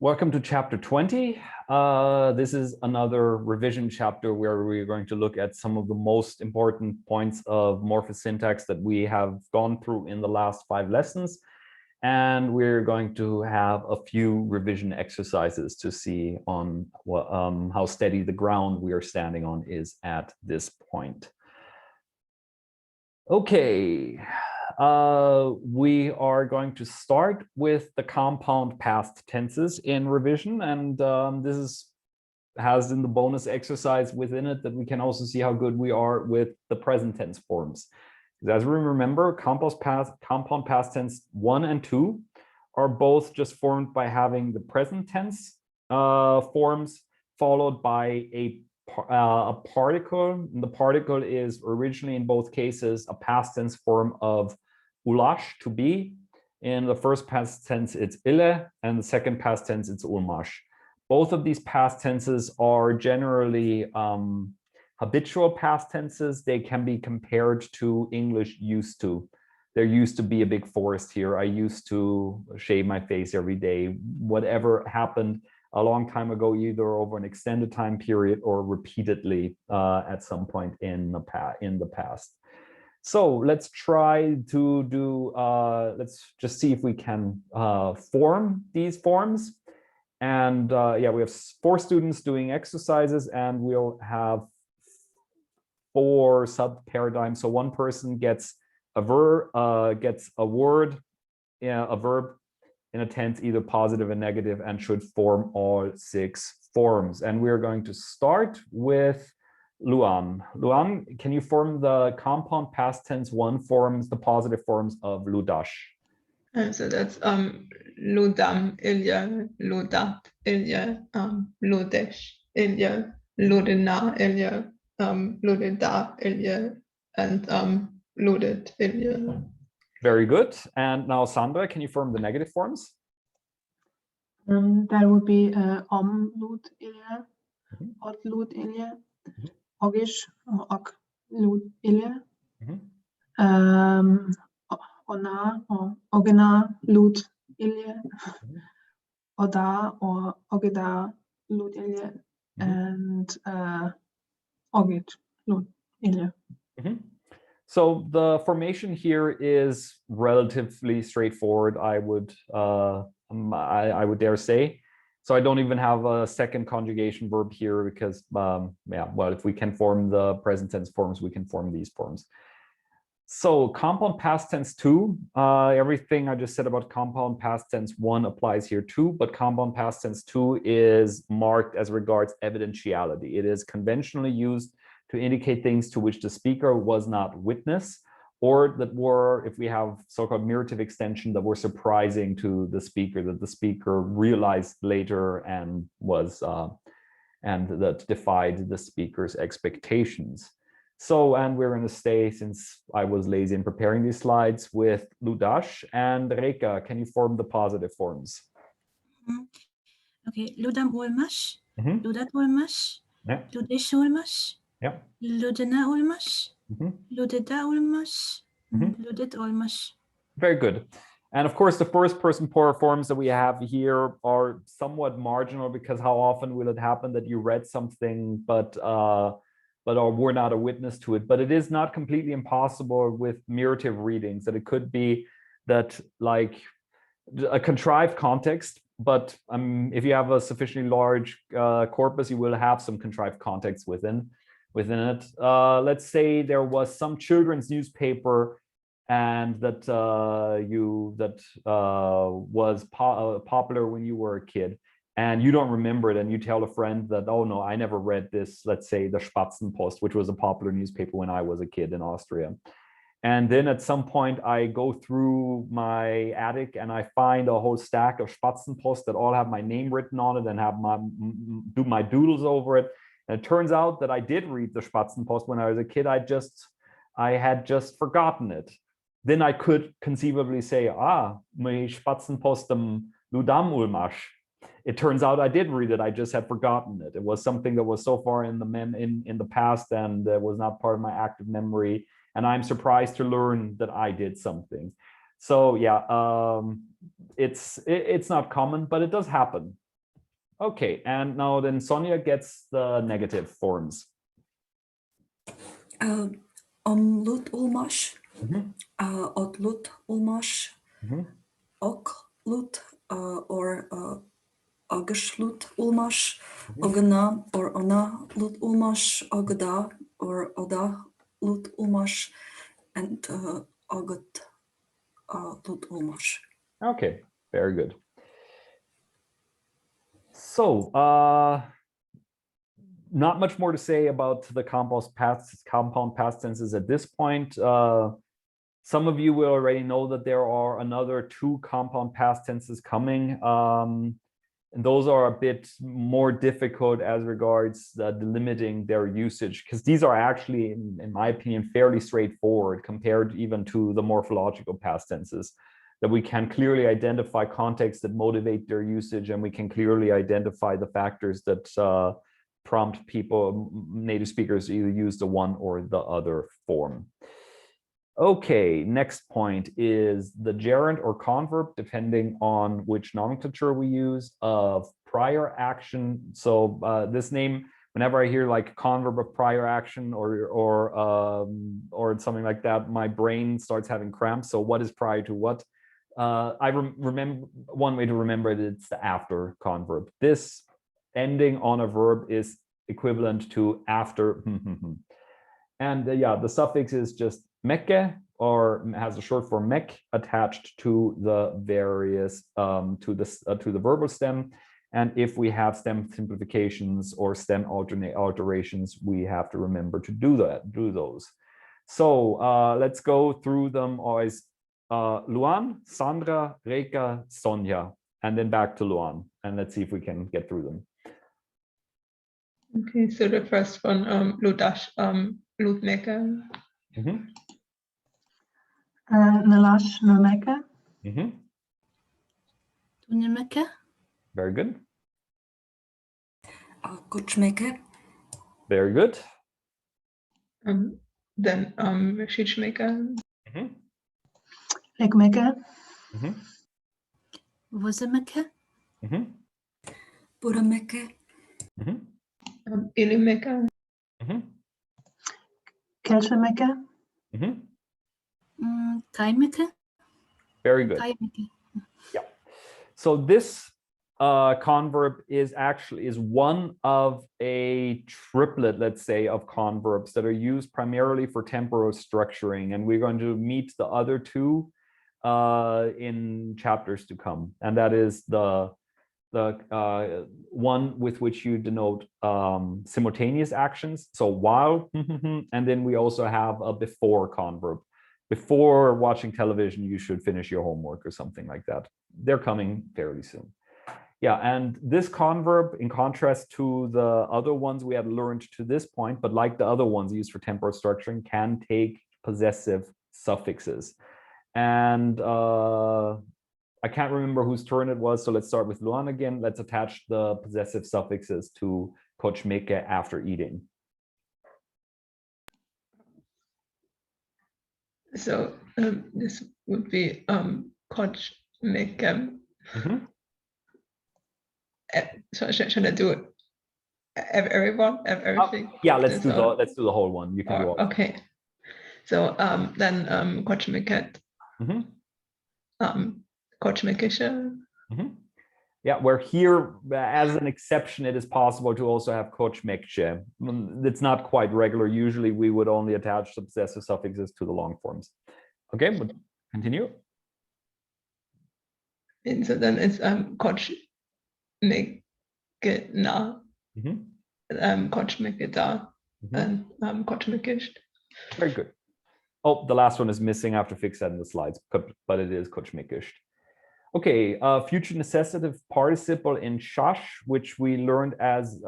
Welcome to chapter 20. This is another revision chapter where we're going to look at some of the most important points of morphosyntax that we have gone through in the last 5 lessons. And we're going to have a few revision exercises to see on how steady the ground we are standing on is at this point. Okay. We are going to start with the compound past tenses in revision, and has in the bonus exercise within it that we can also see how good we are with the present tense forms. As we remember, compound past tense 1 and 2 are both just formed by having the present tense forms followed by a particle. And the particle is originally in both cases a past tense form of ulash, to be. In the first past tense it's ille, and the second past tense it's ulmash. Both of these past tenses are generally habitual past tenses. They can be compared to English used to. There used to be a big forest here. I used to shave my face every day. Whatever happened a long time ago, either over an extended time period or repeatedly at some point in the past. So let's try to do, let's just see if we can form these forms. And yeah, we have 4 students doing exercises, and we'll have 4 sub-paradigms. So one person gets a verb, a verb in a tense, either positive and negative, and should form all 6 forms. And we're going to start with Luan. Luan, can you form the compound past tense 1 forms, the positive forms of ludash? So that's ludam, ilya, ludat, ilya, ludesh, ilya, ludina, ilya, ludida, ilya, and ludit, ilya. Very good. And now Sandra, can you form the negative forms? That would be lud ilya, od lud ilya, ogish, ok lud ilya, ona or ogena lud ilya, oda or ogeda lud ilya, and ogit lud ilya. So the formation here is relatively straightforward, I would dare say. So I don't even have a second conjugation verb here because, yeah, well, if we can form the present tense forms, we can form these forms. So compound past tense 2, everything I just said about compound past tense 1 applies here too, but compound past tense 2 is marked as regards evidentiality. It is conventionally used to indicate things to which the speaker was not witness, or that were, if we have so-called mirative extension, that were surprising to the speaker, that the speaker realized later and was and that defied the speaker's expectations. So, and we're going to stay, since I was lazy in preparing these slides, with ludash. And Reka, can you form the positive forms? Okay, ludam ulmash, ludat ulmash, ludish ulmash, ludina ulmash, ludida ulmash, ludit ulmash. Very good. And of course, the first person plural forms that we have here are somewhat marginal, because how often will it happen that you read something but were not a witness to it? But it is not completely impossible with mirative readings, that it could be that, like, a contrived context, but if you have a sufficiently large corpus, you will have some contrived context within it. Let's say there was some children's newspaper, and that was popular when you were a kid, and you don't remember it, and you tell a friend that, oh no, I never read this, let's say the Spatzenpost, which was a popular newspaper when I was a kid in Austria. And then at some point I go through my attic and I find a whole stack of Spatzenpost that all have my name written on it and have my doodles over it. And it turns out that I did read the Spatzenpost when I was a kid. I had just forgotten it. Then I could conceivably say, my Spatzenpostem ludam ulmash. It turns out I did read it. I just had forgotten it. It was something that was so far in the past, and was not part of my active memory. And I'm surprised to learn that I did something. So yeah, it's not common, but it does happen. Okay, and now then Sonia gets the negative forms. Lut ulmash, ot lut ulmash, ok lut, or agish lut ulmash, ogana or ona lut ulmash, ogada or oda lut ulmash, and ogat lut ulmash. Okay, very good. So, not much more to say about the compound past tenses at this point. Some of you will already know that there are another 2 compound past tenses coming. And those are a bit more difficult as regards delimiting their usage, because these are actually, in my opinion, fairly straightforward compared even to the morphological past tenses, that we can clearly identify contexts that motivate their usage, and we can clearly identify the factors that prompt people, native speakers, to either use the one or the other form. Okay, next point is the gerund or converb, depending on which nomenclature we use, of prior action. So this name, whenever I hear like converb of prior action or something like that, my brain starts having cramps. So what is prior to what? I remember one way to remember it, it's the after converb. This ending on a verb is equivalent to after. And yeah, the suffix is just mekke, or has a short form mek attached to the various to the verbal stem. And if we have stem simplifications or stem alterations, we have to remember to do those. So let's go through them always. Luan, Sandra, Reka, Sonia, and then back to Luan, and let's see if we can get through them. Okay, so the first one, Ludash, Ludmeke. Nalash, Nomeke. Tunemeke. Very good. Kuchmeke. Very good. Then Schichmeke. Lekmeke. Vozemeke. Burameke. Ilimeke. Kelshemeke. Taimeke. Very good. Taimeke. Yeah. So this converb is one of a triplet, let's say, of converbs that are used primarily for temporal structuring, and we're going to meet the other 2 in chapters to come, and that is the one with which you denote simultaneous actions, so while, and then we also have a before converb. Before watching television, you should finish your homework or something like that. They're coming fairly soon. Yeah, and this converb, in contrast to the other ones we had learned to this point, but like the other ones used for temporal structuring, can take possessive suffixes. And I can't remember whose turn it was, so let's start with Luan again. Let's attach the possessive suffixes to kochmeke after eating. So this would be kochmeke. So should I do it? Everyone, everything? Yeah, let's do the whole one. You can do all. Okay. So then kochmeket. Kochmekische. Yeah, where here, as an exception, it is possible to also have kochmekche. It's not quite regular. Usually we would only attach the possessive suffixes to the long forms. Okay, but continue. And so then it's kochmekena, kochmekeda, and kochmekish. Very good. Oh, the last one is missing. I have to fix that in the slides, but it is kochmekish. Okay, future-necessitive participle in shash, which we learned as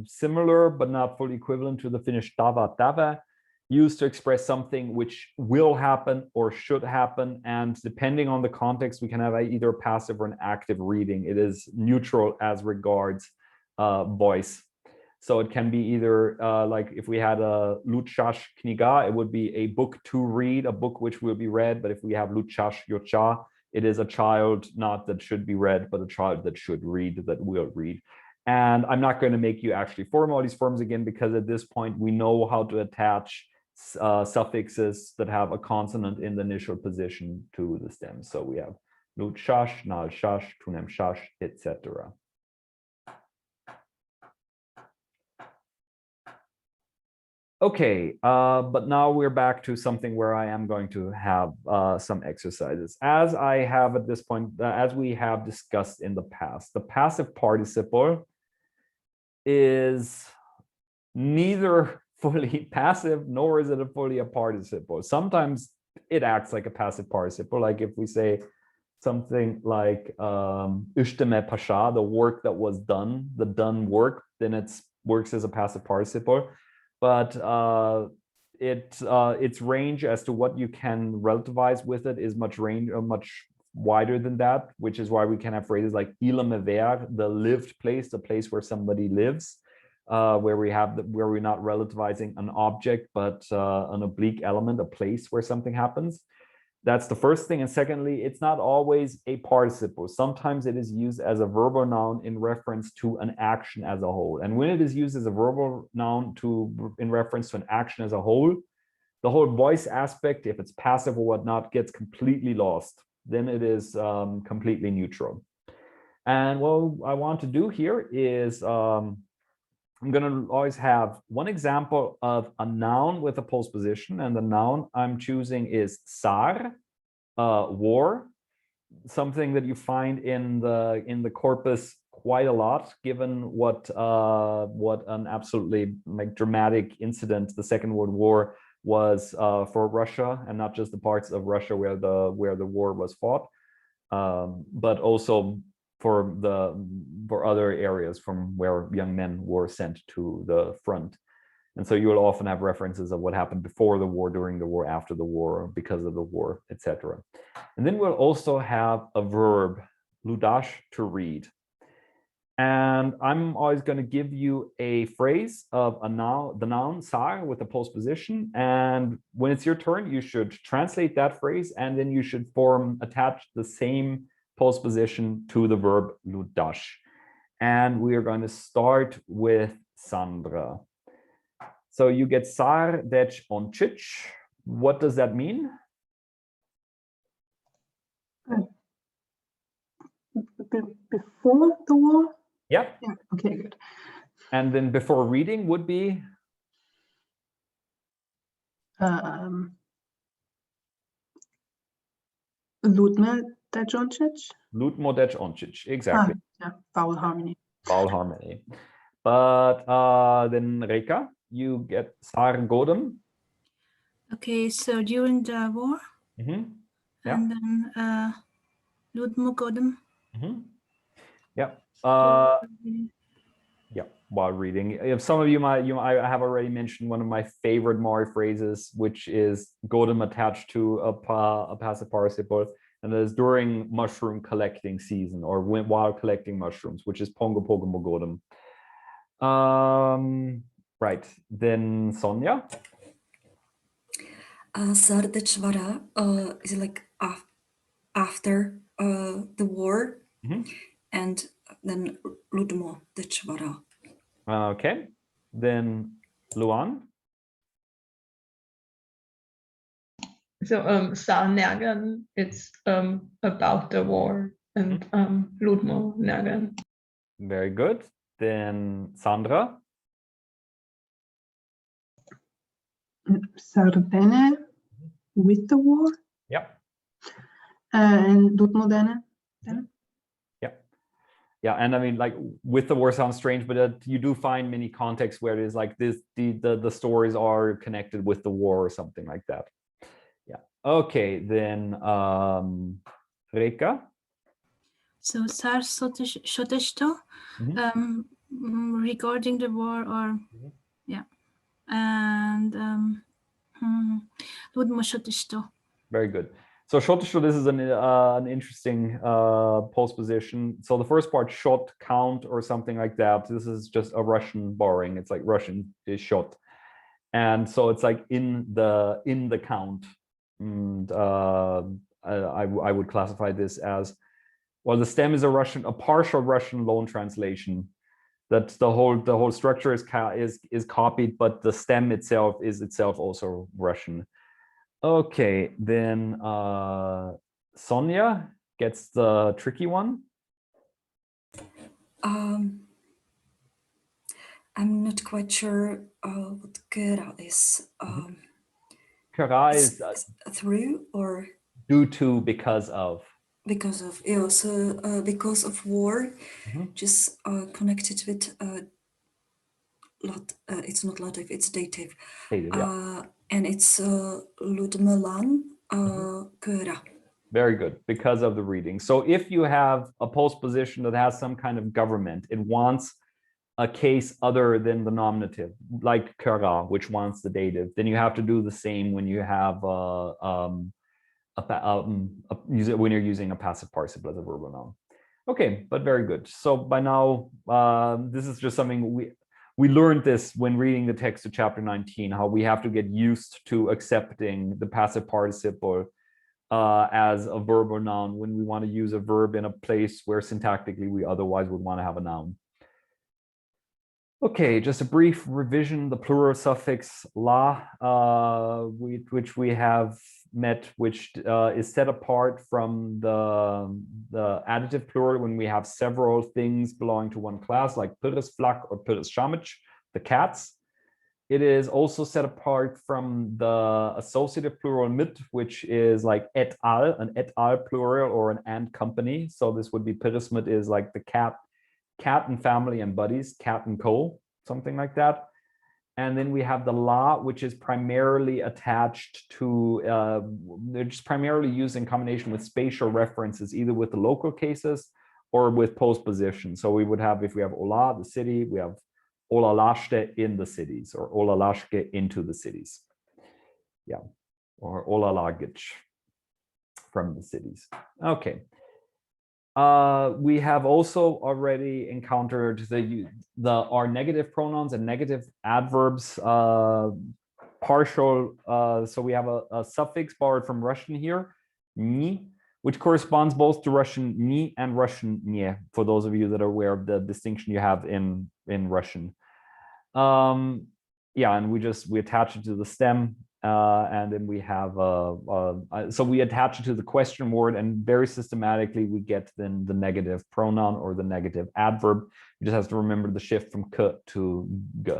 similar but not fully equivalent to the Finnish tava, used to express something which will happen or should happen, and depending on the context, we can have either a passive or an active reading. It is neutral as regards voice. So it can be either like if we had a lutshash kniga, it would be a book to read, a book which will be read. But if we have lutshash yocha, It is a child not that should be read, but a child that should read, that will read. And I'm not going to make you actually form all these forms again, because at this point we know how to attach suffixes that have a consonant in the initial position to the stem. So we have lut shash, nal shash, tunem shash, etc. Okay, but now we're back to something where I am going to have some exercises. As I have at this point, as we have discussed in the past, the passive participle is neither fully passive, nor is it fully a participle. Sometimes it acts like a passive participle, like if we say something like "Üsteme pasha," the work that was done, the done work, then it works as a passive participle. But its range as to what you can relativize with it is much wider than that, which is why we can have phrases like "ilme ver," the lived place, the place where somebody lives, where we're not relativizing an object, but an oblique element, a place where something happens. That's the first thing. And secondly, it's not always a participle. Sometimes it is used as a verbal noun in reference to an action as a whole. And when it is used as a verbal noun in reference to an action as a whole, the whole voice aspect, if it's passive or whatnot, gets completely lost. Then it is completely neutral. And what I want to do here is I'm going to always have one example of a noun with a postposition, and the noun I'm choosing is sar, war, something that you find in the corpus quite a lot, given what an absolutely dramatic incident the Second World War was for Russia, and not just the parts of Russia where the war was fought, but also for other areas from where young men were sent to the front. And so you will often have references of what happened before the war, during the war, after the war, because of the war, etc. And then we'll also have a verb, ludash, to read. And I'm always going to give you a phrase of a noun, the noun sar, with a postposition. And when it's your turn, you should translate that phrase, and then you should attach the same postposition to the verb ludash. And we are going to start with Sandra. So you get sar, dech, onchich. What does that mean? Before the war? Yeah. Okay, good. And then before reading would be? Ludme Dajoncic? Ludmo, dech, onchich. Exactly. Yeah, vowel harmony. Vowel harmony. But then Reka, you get sar godem. Okay, so during the war, Mm-hmm. Yeah. and then Ludmo Godem. Mm-hmm. Yeah. Yeah, while reading. If some of you I have already mentioned one of my favorite Mari phrases, which is godem attached to a passive participle, and that is during mushroom collecting season, or while collecting mushrooms, which is pongo pogomo godem. Right, then Sonia. Sardechvara is like after the war, and then Ludmo Dechvara. Okay, then Luan. So Sarnagan, it's about the war, and Ludmo Nagan. Very good. Then Sandra. Sardene, with the war? Yeah. And Ludmodene? Yeah, and I mean, like, with the war sounds strange, but you do find many contexts where it is like this, the stories are connected with the war or something like that. Yeah. Okay, then Reka. So sar shoteshto, regarding the war, or yeah, and Ludmo shoteshto. Very good. So shoteshto, this is an interesting postposition. So the first part, shot, count, or something like that. This is just a Russian borrowing. It's like Russian is shot, and so it's like in the count. And I would classify this as, well, the stem is a partial Russian loan translation. That the whole structure is copied, but the stem itself is also Russian. Okay, then Sonia gets the tricky one. I'm not quite sure what gera is. Kara is Through or due to, because of. because of, yeah, so because of war, just connected with it's not Lativ, it's dative. Dative, yeah. And it's Ludmelan Köra. Very good, because of the reading. So if you have a postposition that has some kind of government, it wants a case other than the nominative, like Köra, which wants the dative, then you have to do the same when you have when you're using a passive participle as a verbal noun. Okay, but very good. So by now, this is just something we learned this when reading the text of chapter 19, how we have to get used to accepting the passive participle as a verb or noun when we want to use a verb in a place where syntactically we otherwise would want to have a noun. Okay, just a brief revision, the plural suffix la, which we have met, which is set apart from the adjective plural when we have several things belonging to one class, like pyrrhus flak or pyrrhus shamich, the cats. It is also set apart from the associative plural mit, which is like et al, an et al plural or an and company. So this would be pyrrhus mit is like the cat and family and buddies, cat and co, something like that. And then we have the la, which is primarily attached to, they're just primarily used in combination with spatial references, either with the local cases or with postposition. So we would have, if we have Ola, the city, we have Ola lashte in the cities, or Ola lashke into the cities. Yeah, or Ola lagich from the cities. Okay. We have also already encountered our negative pronouns and negative adverbs, partial. So we have a suffix borrowed from Russian here, ni, which corresponds both to Russian ni and Russian nie, for those of you that are aware of the distinction you have in Russian. Yeah, and we attach it to the stem. And then we have so we attach it to the question word, and very systematically we get then the negative pronoun or the negative adverb. You just have to remember the shift from k to g.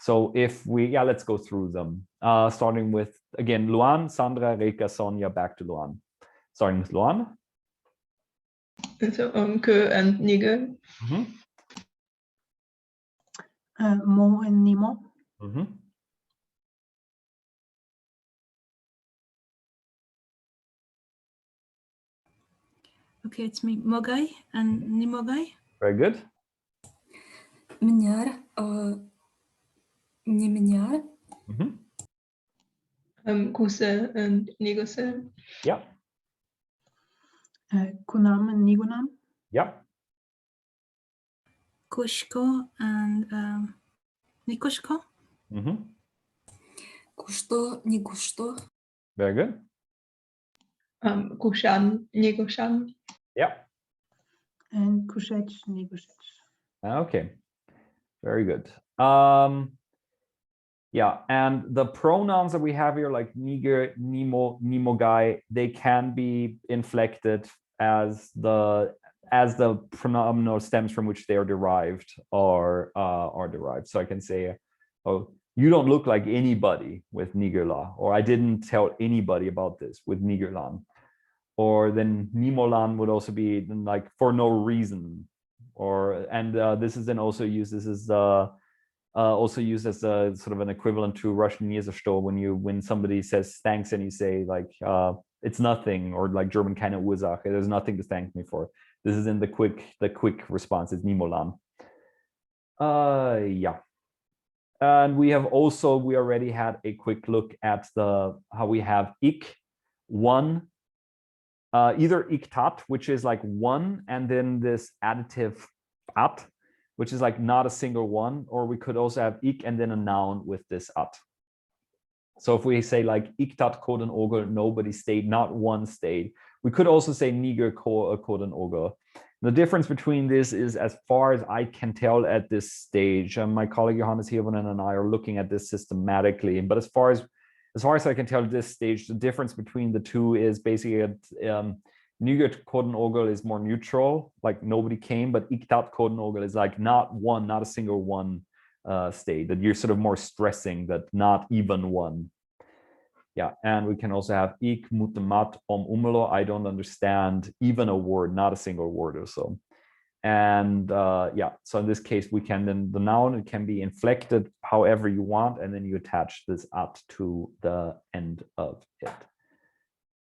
So if we, let's go through them, starting with, again, Luan, Sandra, Reka, Sonia, back to Luan. Starting with Luan. So que and nigger. Mo and Nemo. Okay, it's me, Mogai and Nimogai. Very good. Mnyar, nie mnyar. Kuse and nigose. Yeah. Kunam and Nigunam. Yeah. Kushko and Nikushko. Gusto, nie gusto. Very good. Kushan, nigoshan. Yeah. And Kushech, Nigushech. Okay. Very good. Yeah, and the pronouns that we have here, like niger, nimo, nimogai, they can be inflected as the pronominal stems from which they are derived are derived. So I can say, oh, you don't look like anybody with nigerla, or I didn't tell anybody about this with nigerlan. Or then nimolan would also be like for no reason. This is then also used. This is also used as a sort of an equivalent to Russian "Niezashto" when somebody says thanks and you say like it's nothing, or like German "keine Ursache," there's nothing to thank me for. This is in the quick response. It's nimolan. Yeah. And we already had a quick look at how we have ik, one, either iktat, which is like one, and then this additive at, which is like not a single one, or we could also have ik and then a noun with this at. So if we say like iktat koden ogel, nobody stayed, not one stayed, We could also say niger koden oger. The difference between this is, as far as I can tell at this stage, my colleague Johannes Hirvonen and I are looking at this systematically. But as far as I can tell at this stage, the difference between the two is basically niger koden oger is more neutral, like nobody came, but iktat koden oger is like not a single one state, that you're sort of more stressing that not even one. Yeah, and we can also have ik mutemat om umelo. I don't understand even a word, not a single word or so. And yeah, so in this case, we can then the noun, it can be inflected however you want, and then you attach this at to the end of it.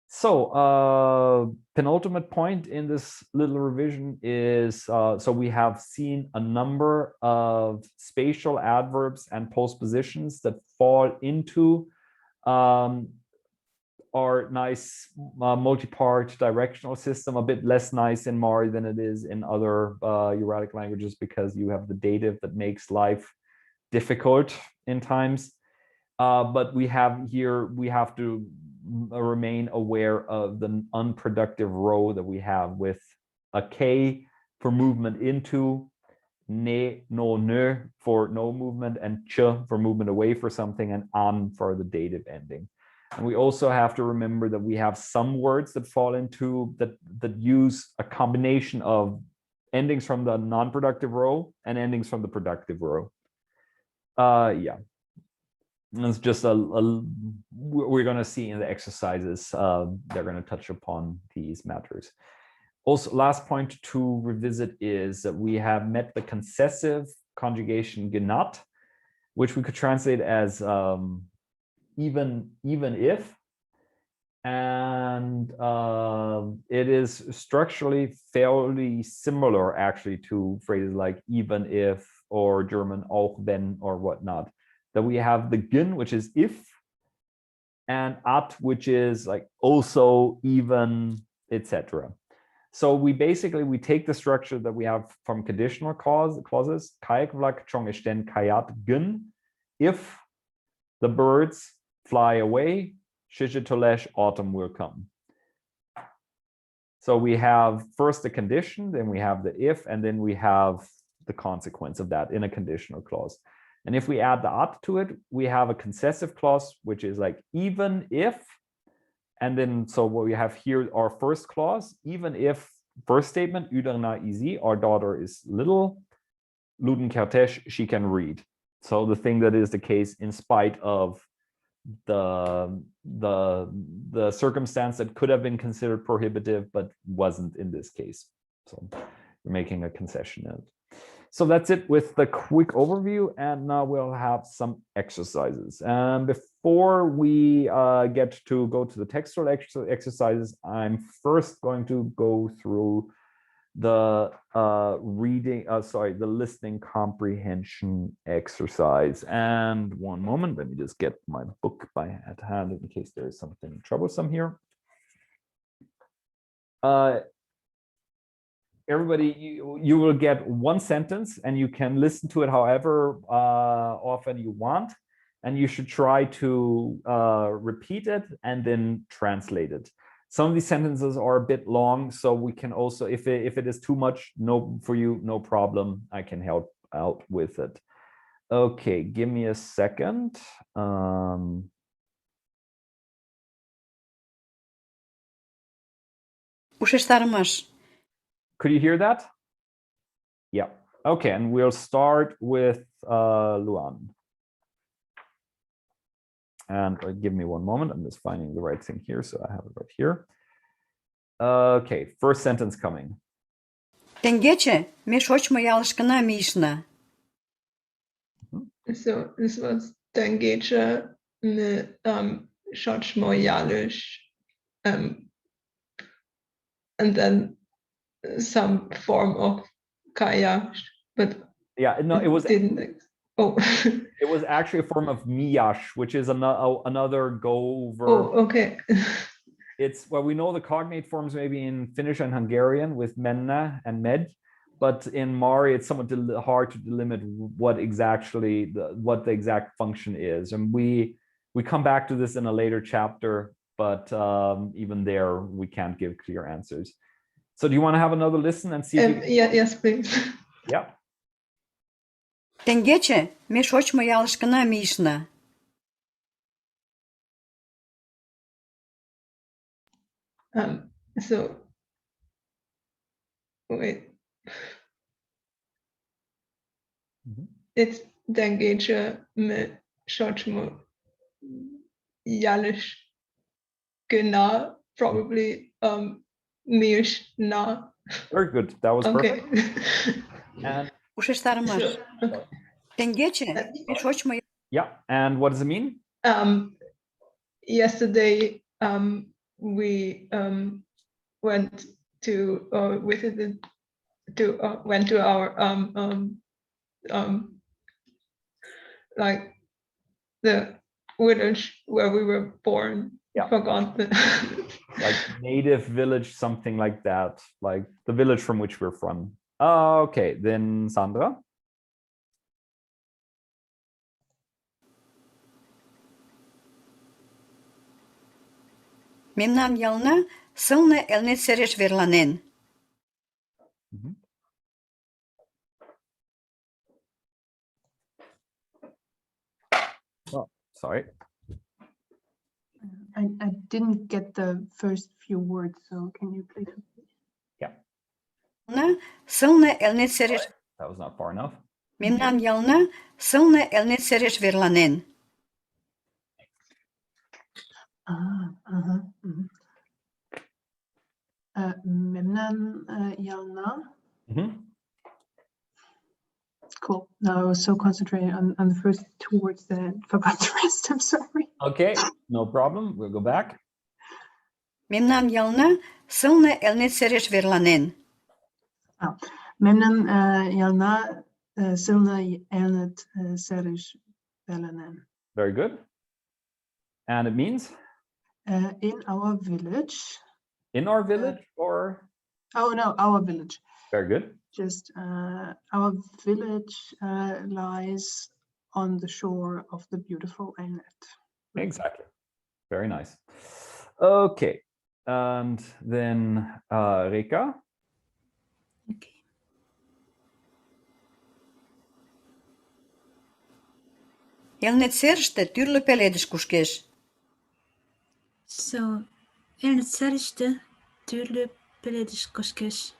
So penultimate point in this little revision is, so we have seen a number of spatial adverbs and postpositions that fall into our nice multi-part directional system, a bit less nice in Mari than it is in other Ugaritic languages, because you have the dative that makes life difficult in times. But we have to remain aware of the unproductive row that we have, with a K for movement into, ne, no, ne for no movement, and ch for movement away for something, and an for the dative ending. And we also have to remember that we have some words that fall into that use a combination of endings from the non-productive row and endings from the productive row. Yeah, and it's just we're going to see in the exercises, they're going to touch upon these matters. Also, last point to revisit is that we have met the concessive conjugation gынat, which we could translate as even if, and it is structurally fairly similar actually to phrases like even if, or German auch wenn, or whatnot. That we have the gyn, which is if, and at, which is like also, even, etc. So we take the structure that we have from conditional clauses, kayak vlak chongesten kayat gyn, if the birds fly away, shishitolesh, autumn will come. So we have first the condition, then we have the if, and then we have the consequence of that in a conditional clause. And if we add the at to it, we have a concessive clause, which is like even if. And then, so what we have here, our first clause, even if, first statement, Uderna easy, our daughter is little, Luden Kertesh, she can read. So the thing that is the case in spite of the circumstance that could have been considered prohibitive, but wasn't in this case. So we're making a concession in it. So that's it with the quick overview, and now we'll have some exercises. And before we get to go to the textual exercises, I'm first going to go through the the listening comprehension exercise. And one moment, let me just get my book at hand in case there is something troublesome here. Everybody, you will get one sentence, and you can listen to it however often you want, and you should try to repeat it and then translate it. Some of these sentences are a bit long, so we can also, if it is too much for you, no problem, I can help out with it. Okay, give me a second. Could you hear that? Yeah. Okay, and we'll start with Luan. And give me one moment. I'm just finding the right thing here, so I have it right here. Okay, first sentence coming. Тенгече мешочмо ялышкына мишна. So this was Tengecha Shochmo Yalish, and then some form of Kaya, but yeah, no, it was didn't. Oh, it was actually a form of miyash, which is another go verb. Oh, okay. It's, well, we know the cognate forms maybe in Finnish and Hungarian with menna and med, but in Mari it's somewhat hard to delimit what the exact function is, and we come back to this in a later chapter. but even there we can't give clear answers. So do you want to have another listen and see if you... Yes, please. Yeah. Теҥгече ме шочмо ялышкына мийышна. So wait. It's teҥgečе me šočmo ялышкына, probably мийышна. Very good. That was Okay. perfect. And Ушештарымаш. Okay. Теҥгече ме шочмо yeah, and what does it mean? Yesterday we went to went to our like the village where we were born. Yeah. Forgot the Like native village, something like that, like the village from which we're from. Okay, then Sandra. Мемнан ялна сылне Элнет сереш верланен. Oh, sorry. I didn't get the first few words, so can you please repeat? Yeah, Сылне Элнет сереш. that was not far enough. Мемнан ялна сылне Элнет сереш верланен. Memnan Yalna. Mm-hmm. Cool. No, I was so concentrated on the first two words that I forgot the rest. I'm sorry. Okay, no problem. We'll go back. Мемнан ялна сылне Элнет сереш верланен. Memnan Yalna Silna Elnet Serish Velanen. Very good. And it means? In our village. In our village or? Oh no, our village. Very good. Just our village lies on the shore of the beautiful Elnet. Exactly. Very nice. Okay. And then Rika. Okay. Элнет серыште тӱрлӧ пеледыш кушкеш. So, Elnet seriste türlü pelediş koşkeş.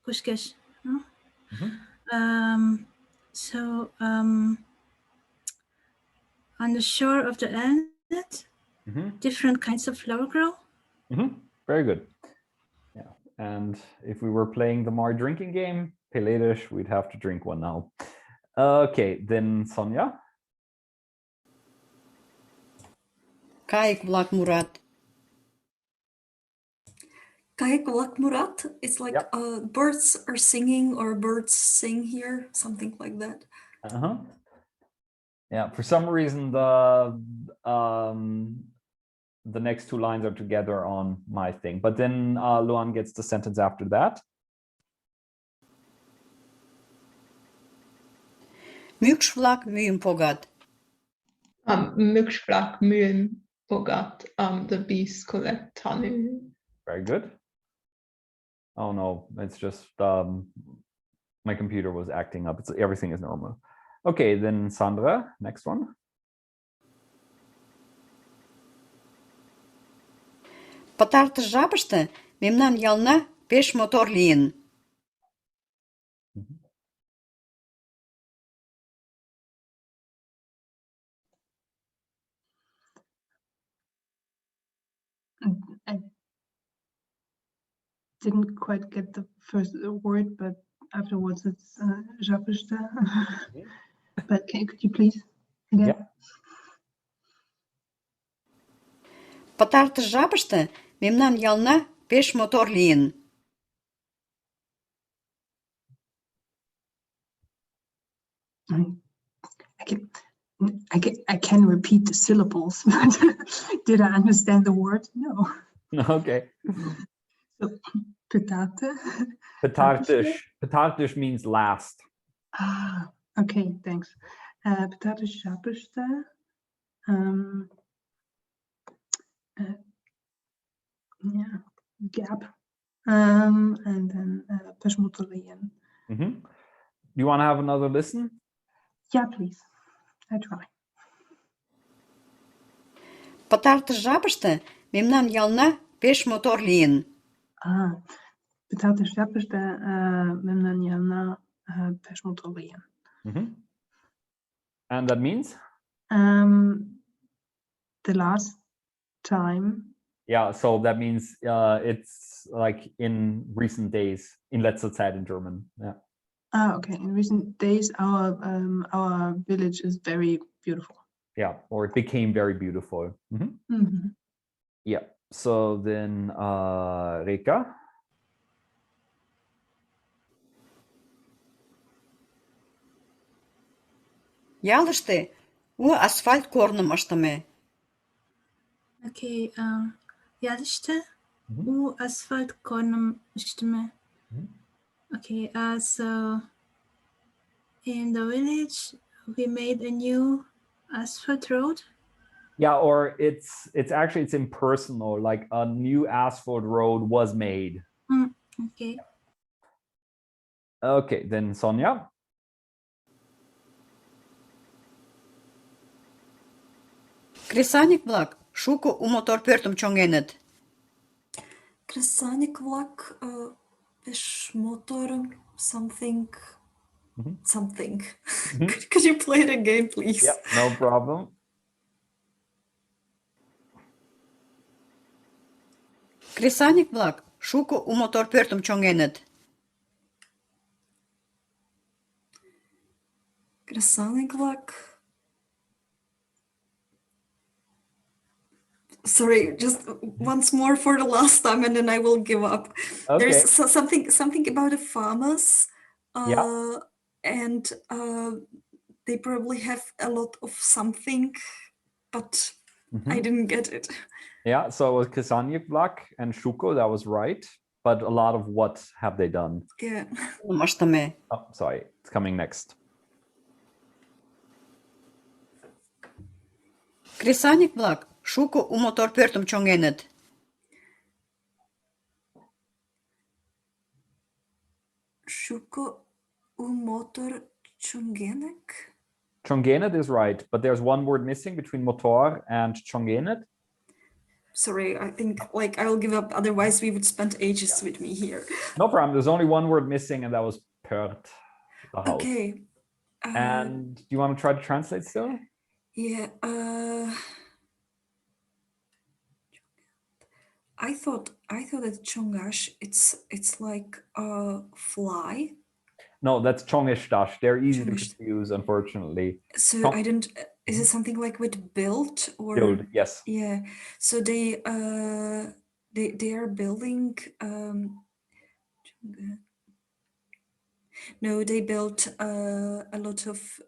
Koşkeş. So, on the shore of the Elnet, different kinds of flower grow. Very good. Yeah. And if we were playing the Mar drinking game, peledish, we'd have to drink one now. Okay, then Sonia. Кайык-влак мурат. Kayık Murat. It's like birds are singing or birds sing here, something like that. Yeah, for some reason the next two lines are together on my thing, but then Luan gets the sentence after that. Мӱкш-влак мӱйым погат. Mückschflak Mühen Bogat. The bees collect honey. Very good. Oh no, it's just my computer was acting up. Everything is normal. Okay, then Sandra, next one. Пытартыш жапыште мемнан ялна пеш мотор лийын. I didn't quite get the first word, but afterwards it's Japishta. But could you please again? Yeah. Пытартыш жапыште мемнан ялна пеш мотор лийын. I can repeat the syllables, but did I understand the word? No. Okay. So, Petate. Petartish. Petartish means last. Okay, thanks. Petate Japishta. yeah, gap. And then peshmutolian. Do you want to have another listen? Yeah, please. I try. Пытартыш жапыште мемнан ялна пеш мотор лийын. Пытартыш жапыште мемнан ялна peshmutolian. And that means? The last time. Yeah, so that means it's like in recent days, in letzter Zeit in German. Yeah. Okay. In recent days, our village is very beautiful. Yeah, or it became very beautiful. Yeah. So then Reka. Ялыште у асфальт корным ыштыме. Okay, ялыште у асфальт корным ыштыме. Okay, so in the village we made a new asphalt road. Yeah, or it's actually it's impersonal, like a new asphalt road was made. Okay. Okay, then Sonia. Кресаньык-влак шуко у мотор пӧртым чоҥеныт. Кресаньык-влак пеш мотор something. Could you play it again, please? Yeah, no problem. Кресаньык-влак шуко у мотор пӧртым чоҥеныт. Кресаньык-влак. Sorry, just once more for the last time, and then I will give up. Okay. There's something about the farmers, and they probably have a lot of something, but I didn't get it. Yeah, so it was Krasanyik-vlak and Shuko, that was right. But a lot of what have they done? Yeah. Ыштыме. Oh, sorry, it's coming next. Кресаньык-влак шуко у мотор пӧртым чоҥеныт. Шуко у мотор чоҥеныт? Chongenet is right, but there's one word missing between motor and chongenet. Sorry, I think like I will give up. Otherwise, we would spend ages with me here. No problem. There's only one word missing, and that was pert. The house. Okay. And do you want to try to translate still? Yeah. I thought that chongash it's like a fly. No, that's chongestash. They're easy to confuse, unfortunately. So I didn't. Is it something like with build or? Build, yes. Yeah. So they are building. No, they built a lot of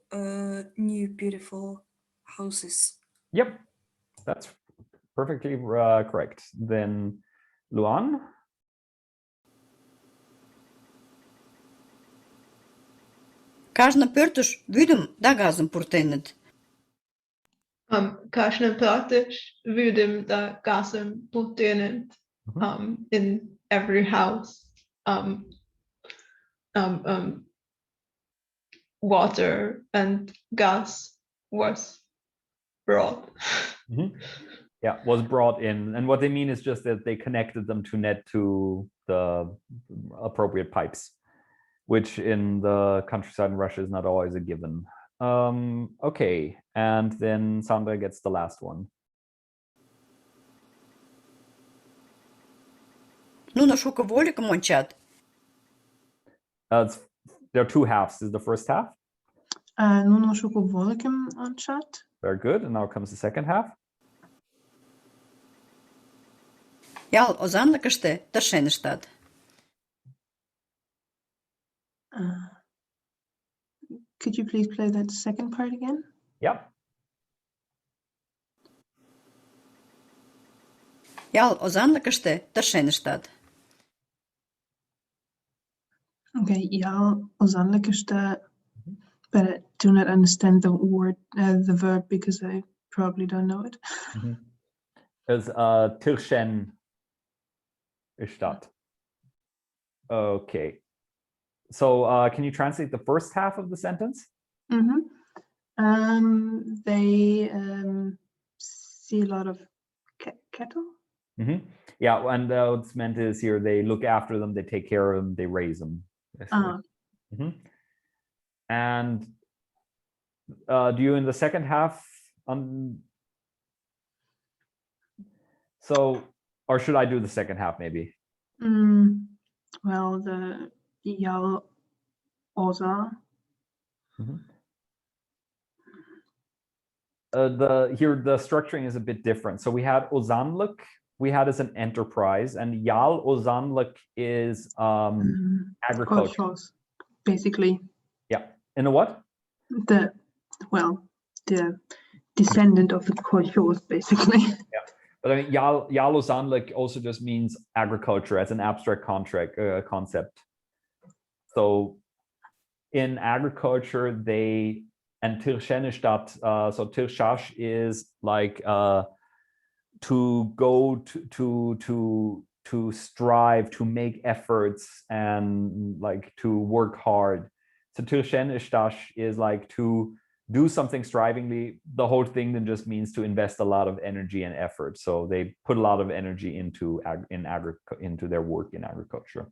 new beautiful houses. Yep, that's perfectly correct. Then Luan. Кажне пӧртыш вӱдым да газым пуртеныт. Кажне пӧртыш вӱдым да газым пуртеныт. In every house. Water and gas was brought. Yeah, was brought in. And what they mean is just that they connected them to the appropriate pipes, which in the countryside in Russia is not always a given. Okay, and then Sandra gets the last one. Нуно шуко вольыкым ончат. There are two halves. This is the first half. Нуно шуко вольыкым ончат. Very good. And now comes the second half. Ял озанлыкыште тыршен ыштат. Could you please play that second part again? Yep. Ял озанлыкыште тыршен ыштат. Okay, ял озанлыкыште, but I do not understand the word, the verb, because I probably don't know it. Because tirshen Stadt. Okay. So can you translate the first half of the sentence? They see a lot of cattle. Yeah, and what's meant is here they look after them, they take care of them, they raise them. And do you in the second half so, or should I do the second half maybe? Well, the Yal Oza. Here the structuring is a bit different. So we had Ozanlık, we had as an enterprise, and Yal Ozanlık is agriculture. Kolchos, basically. Yeah. In a what? The descendant of the Kolchos, basically. Yeah. But I mean, Yal Ozanlık also just means agriculture as an abstract concept. So in agriculture, and Tirschenestadt, so Tirschash is like to go to strive, to make efforts, and like to work hard. So Tirschenestadt is like to do something strivingly. The whole thing then just means to invest a lot of energy and effort. So they put a lot of energy into their work in agriculture.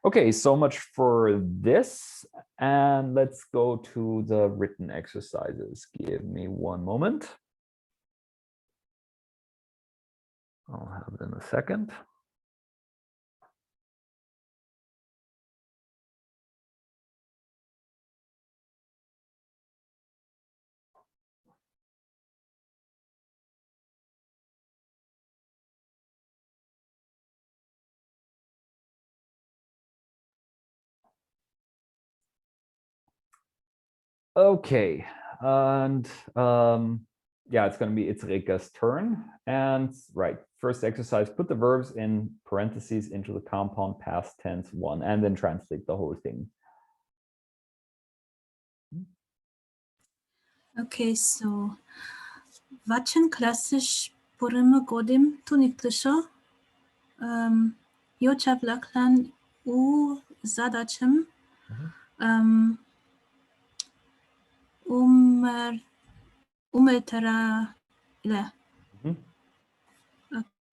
Okay, so much for this, and let's go to the written exercises. Give me one moment. I'll have it in a second. Okay, and yeah, it's Rika's turn. And right, first exercise, put the verbs in parentheses into the compound past tense one, and then translate the whole thing. Okay, so Вачен klassisch porym godim tuniklisho Jocha Vlaklan u zadachem umetara ile.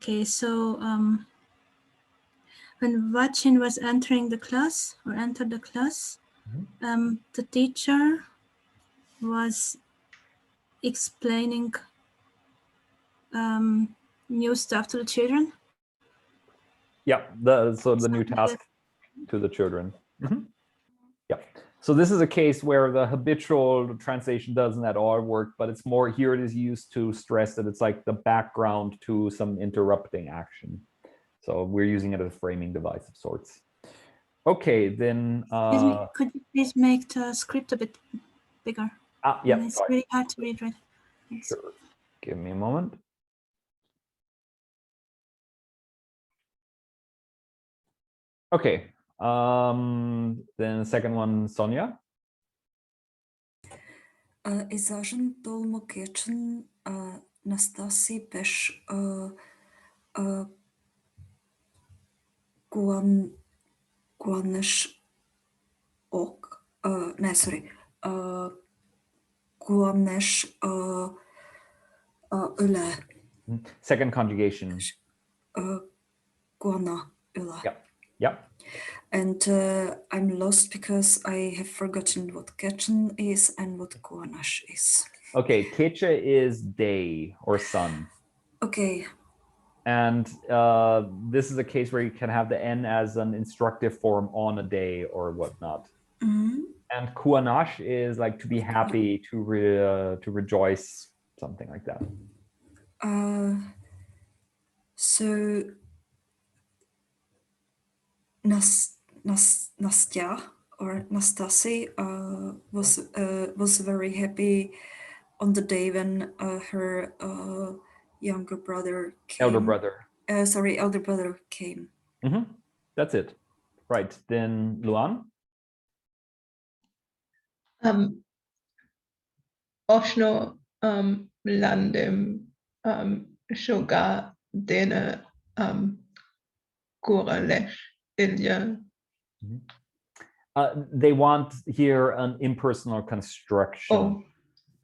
Okay, so when Vachin was entering the class or entered the class, the teacher was explaining new stuff to the children. Yeah, so the new task to the children. Yeah, so this is a case where the habitual translation doesn't at all work, but it's more here it is used to stress that it's like the background to some interrupting action. So we're using it as a framing device of sorts. Okay, then could you please make the script a bit bigger? Yeah, it's really hard to read, right? Thanks. Sure. Give me a moment. Okay, then the second one, Sonia. Изажен долмо кечен Настаси беш Guanish ok Guanish Ule. Second conjugation. Guana Ule. Yeah. Yeah. And I'm lost because I have forgotten what Ketchen is and what Guanash is. Okay, Keche is day or sun. Okay. And this is a case where you can have the N as an instructive form on a day or whatnot. And Kuanash is like to be happy, to rejoice, something like that. So Nastya or Nastasi was very happy on the day when her younger brother came. Elder brother. Elder brother came. That's it. Right. Then Luan. Oshno landem shoga dene Kuralesh Ilya. They want here an impersonal construction. Oh,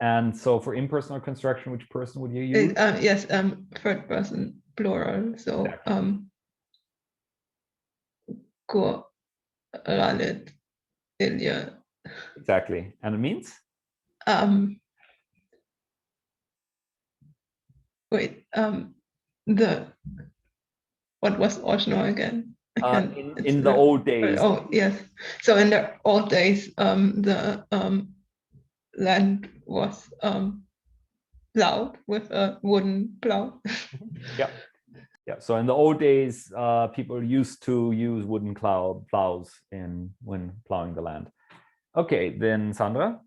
And so for impersonal construction, which person would you use? yes, third person plural. So Kuralet Ilya. Exactly. And it means? Wait, what was original again? In the old days. Oh, yes. So in the old days, the land was plowed with a wooden plow. Yeah. Yeah. So in the old days, people used to use wooden plows when plowing the land. Okay, then Sandra.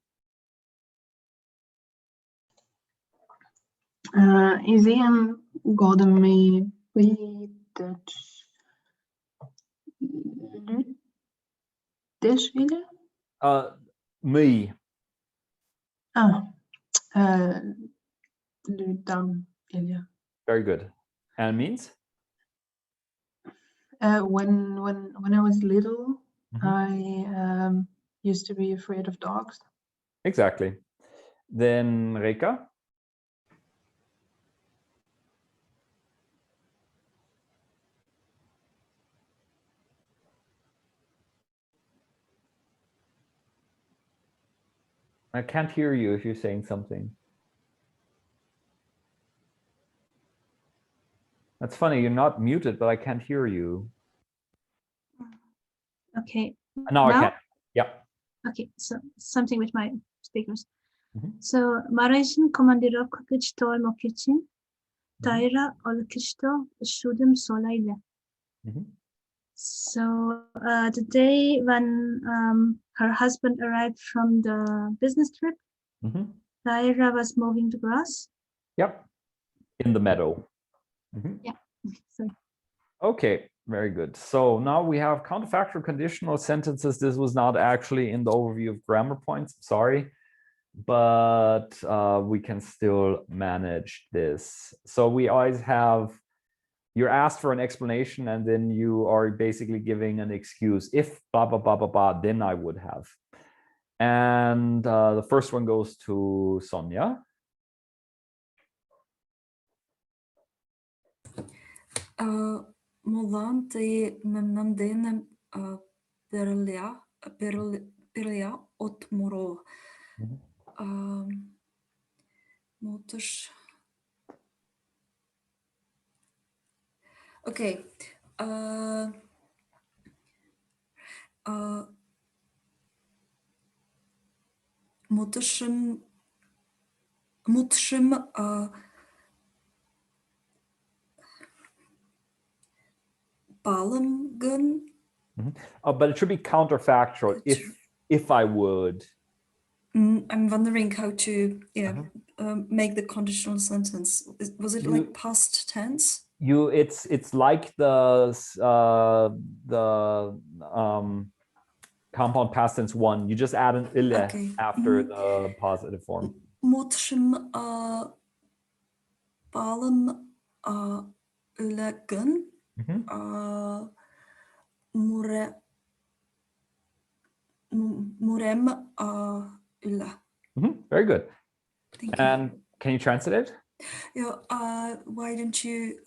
Iziem godami pītač Lytešvili? Me. Lytam Ilya. Very good. And means? When I was little, I used to be afraid of dogs. Exactly. Then Reka. I can't hear you if you're saying something. That's funny, you're not muted, but I can't hear you. Okay. Now I Now? can. Yeah. Okay, so something with my speakers. So Marajin komandirovka kishto mokichin, Taira olkishto shudim solayle. So the day when her husband arrived from the business trip, Taira was mowing the grass. Yep. In the meadow. Yeah. Sorry. Okay, very good. So now we have counterfactual conditional sentences. This was not actually in the overview of grammar points, sorry, but we can still manage this. So we always have, you're asked for an explanation and then you are basically giving an excuse. If blah, blah, blah, blah, blah, then I would have. And the first one goes to Sonia. Molante memnandene perlia от moro. Motus. Okay. Mutschem Balmgun. But it should be counterfactual. If I would. I'm wondering how to make the conditional sentence. Was it like past tense? It's like the compound past tense one. You just add an ille after the positive form. Mutschem Balm illegun. Murem illa. Very good. Thank you. And can you translate it? Yeah. Why don't you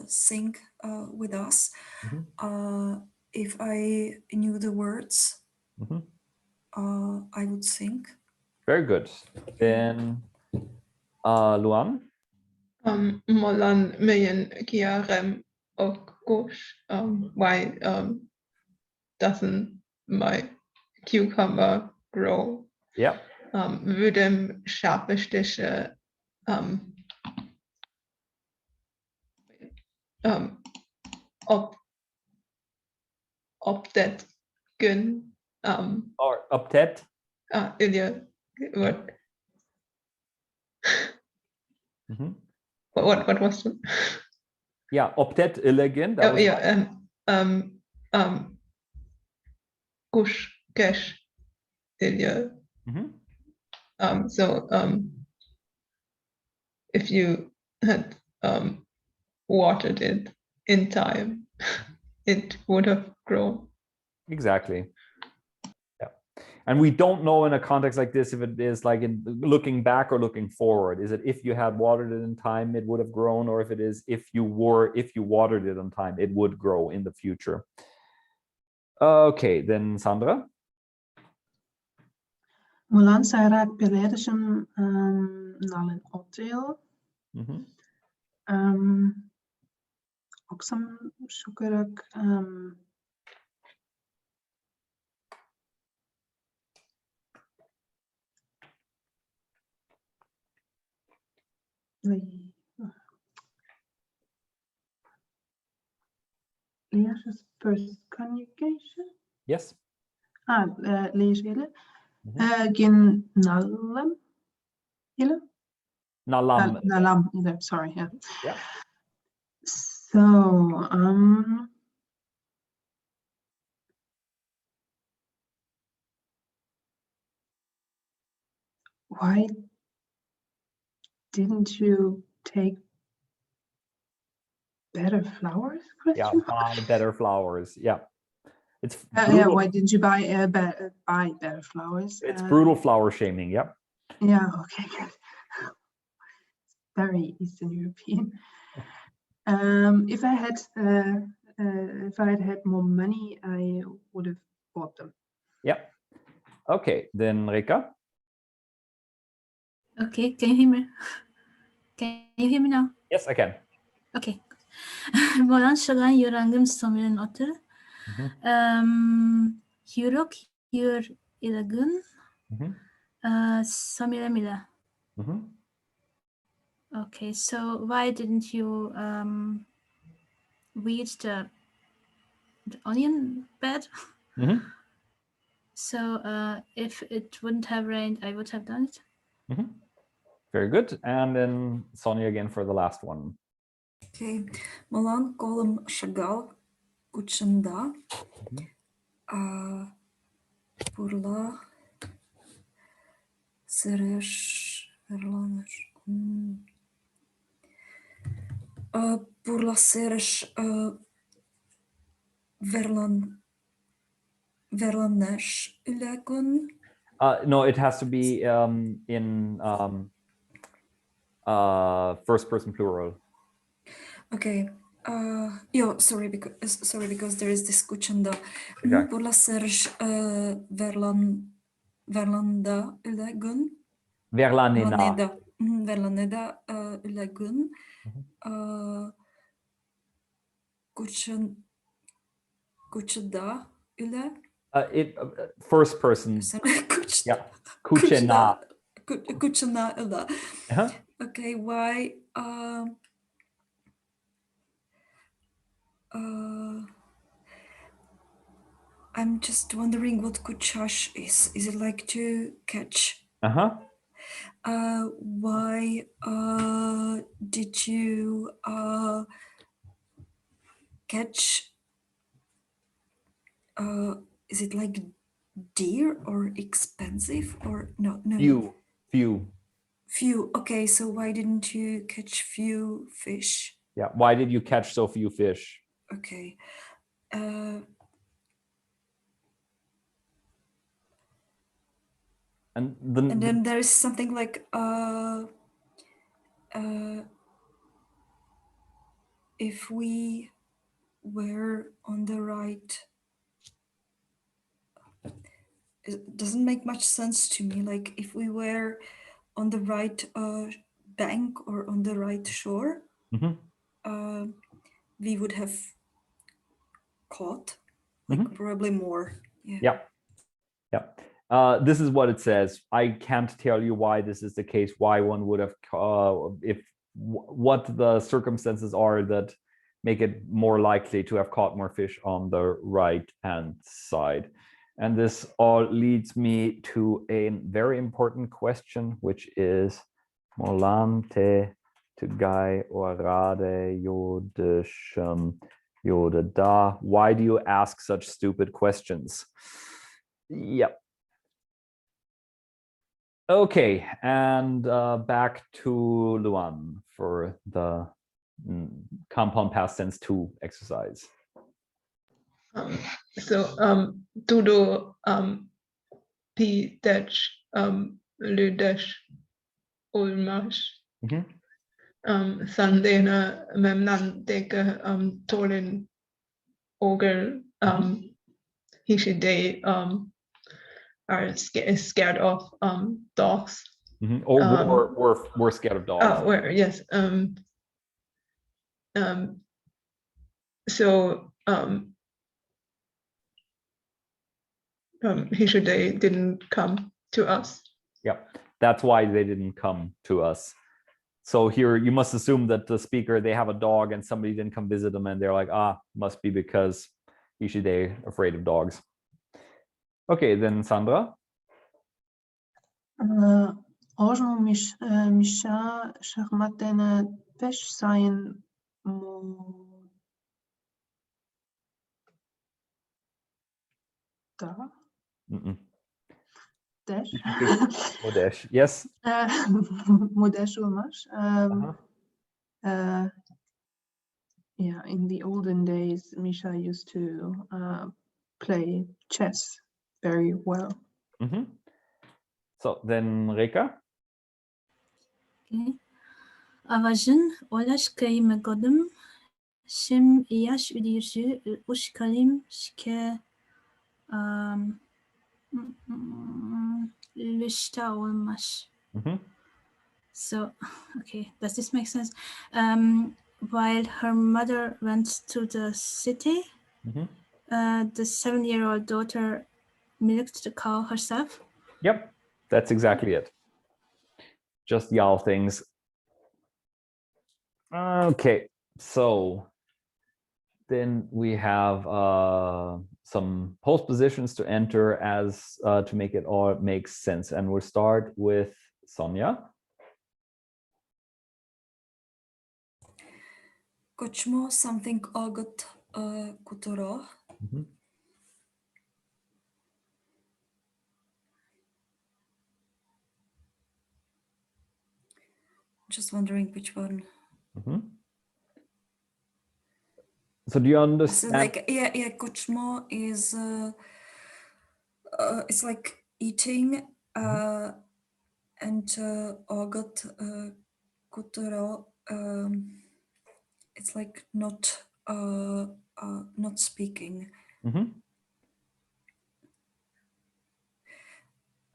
sing with us? If I knew the words, I would sing. Very good. Then Luan. Molan meyen kiarem okush. Why doesn't my cucumber grow? Yeah. Würdem scharfe Stiche ob that gun Or uptet. Ilya, what? What was it? Yeah, optet elegant. Oh yeah, kush cash Ilya. So if you had watered it, in time, it would have grown. Exactly. Yeah. And we don't know in a context like this if it is like in looking back or looking forward. Is it if you had watered it in time, it would have grown, or if it is if you watered it on time, it would grow in the future. Okay, then Sandra. Mulan Sairak Beledisham Nalin Hotel. Oxam Shukarak Leer's first conjugation. Yes. Lees willen. Gin nalam. Nalam. Nalam. Sorry. Yeah. Yeah. So why didn't you take better flowers? Yeah, buy better flowers. Yeah. It's yeah, why didn't you buy better flowers? It's brutal flower shaming. Yep. Yeah, okay, good. Very Eastern European. If I had more money, I would have bought them. Yep. Okay, then Rika. Okay, can you hear me? Can you hear me now? Yes, I can. Okay. Molan shagan yurangim somirin otter. Yurok yur ilagun. Samira mila. Okay, so why didn't you read the onion bed? So if it wouldn't have rained, I would have done it. Very good. And then Sonia again for the last one. Okay. Malan kolum shagal kuchanda. Purla seresh verlaner. Purla seresh verlanesh ulagun. No, it has to be in first person plural. Okay. Sorry because there is this kuchanda. Okay. Purla seresh verlanda ulagun. Verlaneda. Verlaneda ulagun. Kuchada ula. First person. Yeah. Kuchena. Kuchana ula. Okay, why? I'm just wondering what kuchash is. Is it like to catch? Why did you catch? Is it like dear or expensive or no? Few. Okay, so why didn't you catch few fish? Yeah. Why did you catch so few fish? Okay. And then there is something like if we were on the right, it doesn't make much sense to me. Like if we were on the right bank or on the right shore, we would have caught like probably more. Yeah. This is what it says. I can't tell you why this is the case, why one would have what the circumstances are that make it more likely to have caught more fish on the right hand side. And this all leads me to a very important question, which is Molante to Guy Orade Yodada. Why do you ask such stupid questions? Yep. Okay, and back to Luan for the compound past tense 2 exercise. Du pi dash le dash ulmash sandena memnan deke tolin ogel he should they are scared of dogs. Or we're scared of dogs. Oh, where yes. So he should they didn't come to us. Yeah, that's why they didn't come to us. So here you must assume that the speaker, they have a dog and somebody didn't come visit them and they're like, must be because he should they afraid of dogs. Okay, then Sandra. Ожно миша шахматene pesh sein Dash. Modesh, yes. Modesh ulmash. Yeah, in the olden days, Misha used to play chess very well. So then Reka. Okay. Avajin olash kaim godem shim yash udirju ushkalim shke lishta olmash. So, okay, does this make sense? While her mother went to the city, the 7-year-old daughter milked the cow herself. Yep, that's exactly it. Just y'all things. Okay, so then we have some postpositions to enter as to make it all make sense, and we'll start with Sonia. Kochmo something agat kutoro. Just wondering which one. So do you understand? So like yeah, kochmo is it's like eating and agat kutoro. It's like not speaking.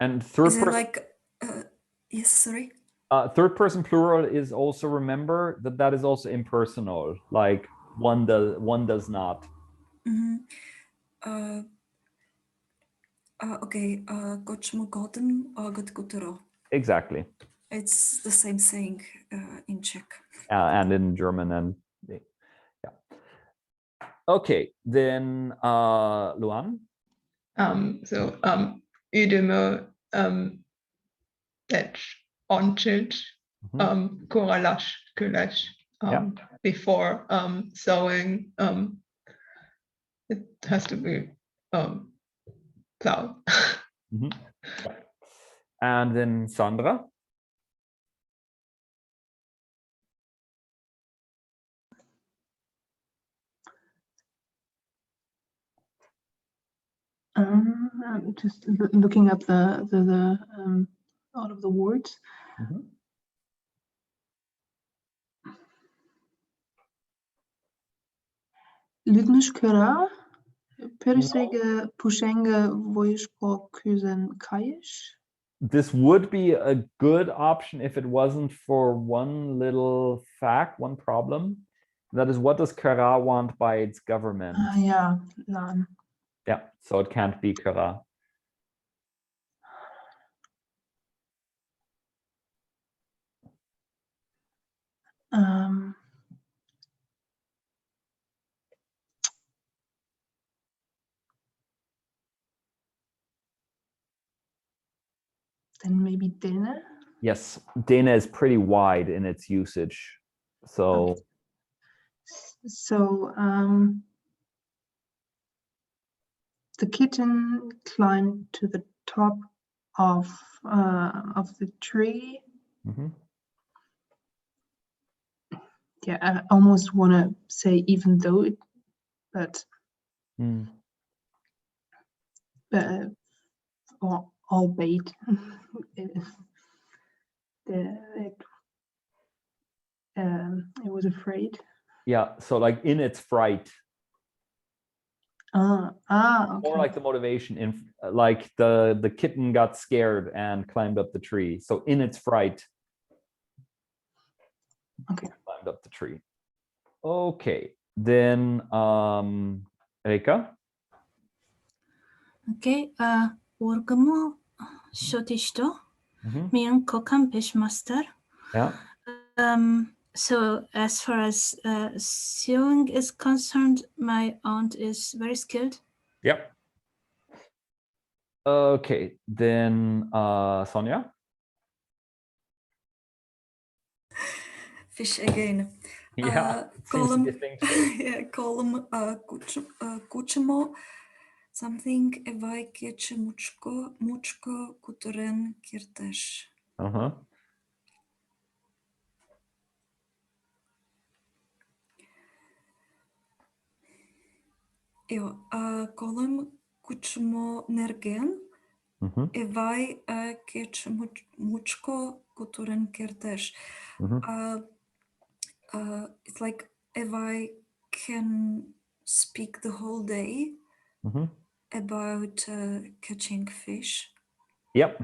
And third is it person, like yes, sorry. Third person plural is also, remember that is also impersonal. Like one does not. Okay. Kochmo goten agat kutoro. Exactly. It's the same saying in Czech. And in German, and yeah. Okay, then Luan. So Udemo that onchit koralash kulash before sewing it has to be plowed. And then Sandra. I'm just looking up the all of the words. Ludmish Kura, Perisege Pushenge Voishko Kuzen Kayish. This would be a good option if it wasn't for one little fact, one problem. That is, what does Kara want by its government? Yeah, Lan. Yeah, so it can't be Kara. Then maybe Dene. Yes, Dana is pretty wide in its usage. So, okay. So the kitten climbed to the top of the tree. yeah, I almost want to say even though, but albeit it was afraid. Yeah, so like in its fright. Okay. More like the motivation in like the kitten got scared and climbed up the tree. So in its fright. Okay. Climbed up the tree. Okay, then Rika. Okay, orgamo shotishto mian kokam peshmaster. Yeah. So as far as sewing is concerned, my aunt is very skilled. Yep. Okay, then Sonia. Fish again. Yeah, seems to be a thing today. Yeah, column kuchimo, something evai keche muchko kuturen kirtesh. Jo, column kuchmo nergen, evai keche muchko kuturen kirtesh. It's like if I can speak the whole day about catching fish. Yep.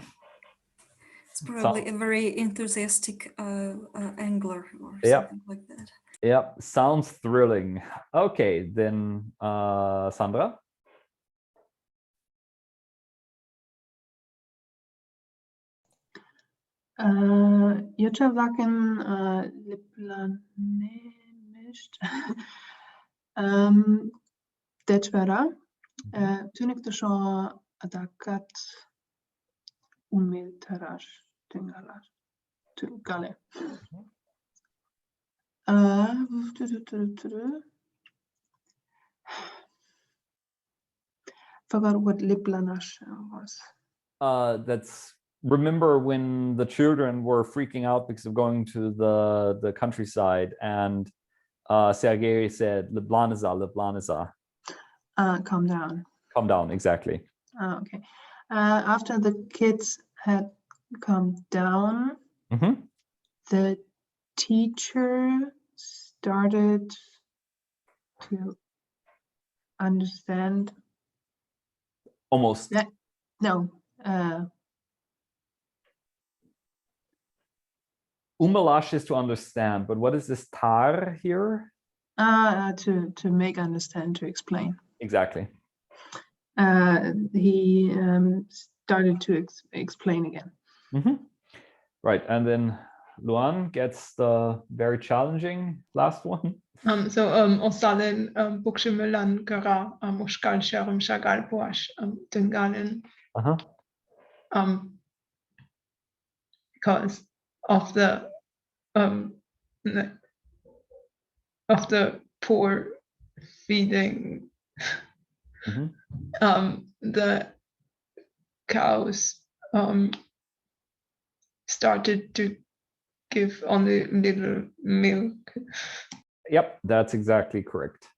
It's probably a very enthusiastic angler or something like that. Yep, sounds thrilling. Okay, then Sandra. Jutterwakken liplanemisht. Dečvera. Tunik to šo adakat umiltarash tungalar. Tungale. Forgot what liplanash was. That's remember when the children were freaking out because of going to the countryside, and Sergei said Liblaniza. Calm down. Calm down, exactly. Okay. After the kids had calmed down, the teacher started to understand. Almost. No. Umbalash is to understand, but what is this tar here? To make understand, to explain. Exactly. He started to explain again. Right, and then Luan gets the very challenging last one. Osalen Bukshimelan Kara Mushkal Sharum Shagal Puash Tungalen. Because of the poor feeding, the cows started to give only little milk. Yep, that's exactly correct.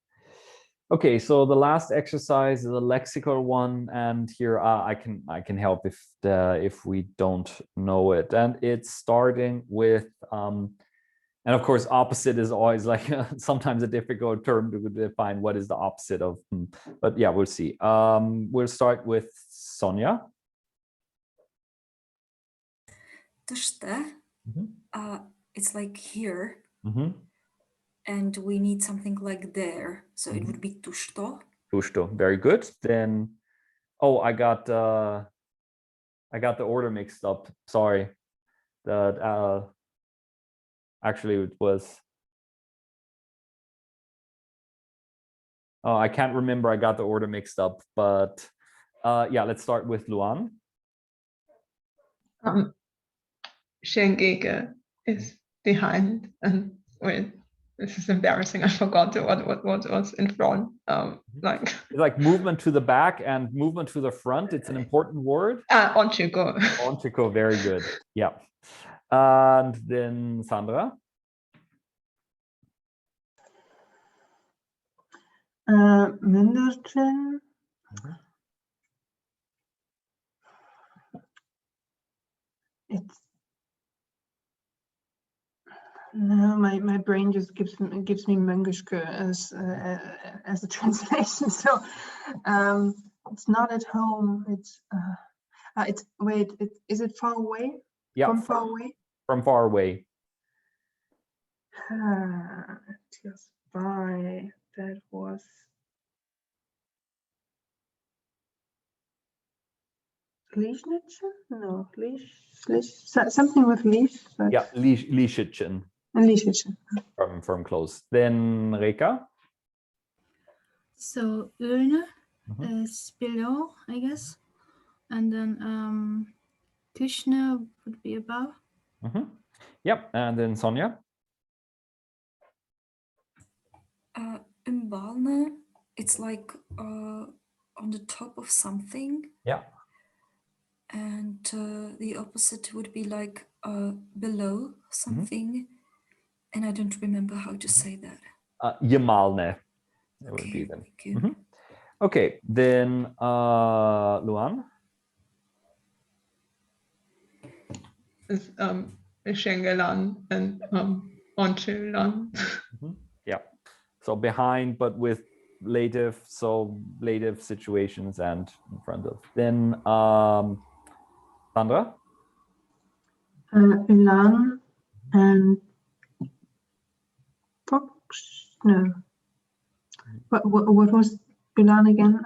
Okay, so the last exercise is a lexical one, and here I can help if we don't know it. And it's starting with and of course opposite is always like sometimes a difficult term to define what is the opposite of, but yeah, we'll see. We'll start with Sonia. It's like here. And we need something like there, so it would be tushto. Tushto, very good. Then, oh, I got the order mixed up. Sorry, actually it was. Oh, I can't remember. I got the order mixed up, but yeah, let's start with Luan. Shengege is behind, and wait. This is embarrassing. I forgot what was in front. Like movement to the back and movement to the front. It's an important word. Onchiko. Onchiko, very good. Yeah. And then Sandra. Minderchen. It's no, my brain just gives me Möngischke as a translation. So it's not at home. It's wait. Is it far away? Yeah, From far away. From far away. Just by that was. Lieschnitchen? No, something with Liesch. Yeah, Lieschitchen. Lieschnitchen. From close. Then Reka. So Ölne is below, I guess. And then Küchne would be above. Yep, and then Sonja. Umbalne, it's like on the top of something. Yeah. And the opposite would be like below something. And I don't remember how to say that. Gemalne. It would Okay, be then. thank you. Okay, then Luan. Is Schengelan and Onchelan. Yeah. So behind, but with lative, so lative situations and in front of. Then Sandra. Elan and Fox. No. What was Elan again?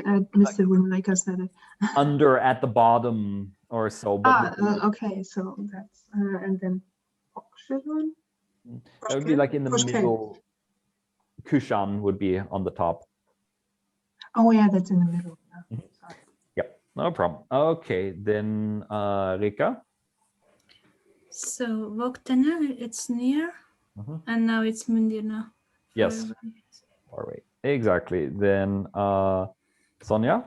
I missed it when I said it. Under at the bottom or so. But okay, so that's and then Foxelan. that would be like in the middle. Kushan would be on the top. Oh yeah, that's in the middle. Sorry. Yep, no problem. Okay, then Rika. So Voktene, it's near, and now it's Mundina. Yes. All right. Exactly. Then Sonja.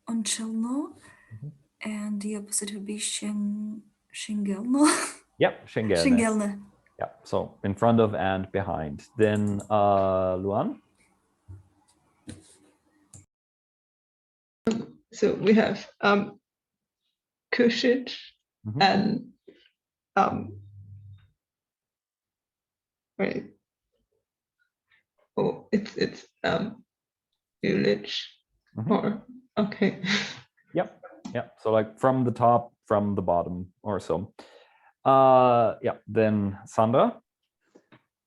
Onchelno, and the opposite would be Shingelno. Yep, Schengelne. Shingelne. Yeah, so in front of and behind. Then Luan. So we have Kushit and right. Oh, it's Ulich or okay. Yep. So like from the top, from the bottom or so. Yeah, then Sandra.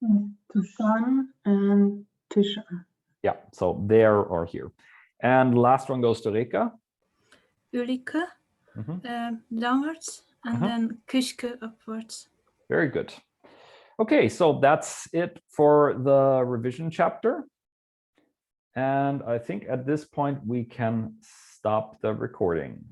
Tushan and Tishan. Yeah, so there or here. And the last one goes to Rika. Ulike, downwards, and then Küschke upwards. Very good. Okay, so that's it for the revision chapter. And I think at this point we can stop the recording.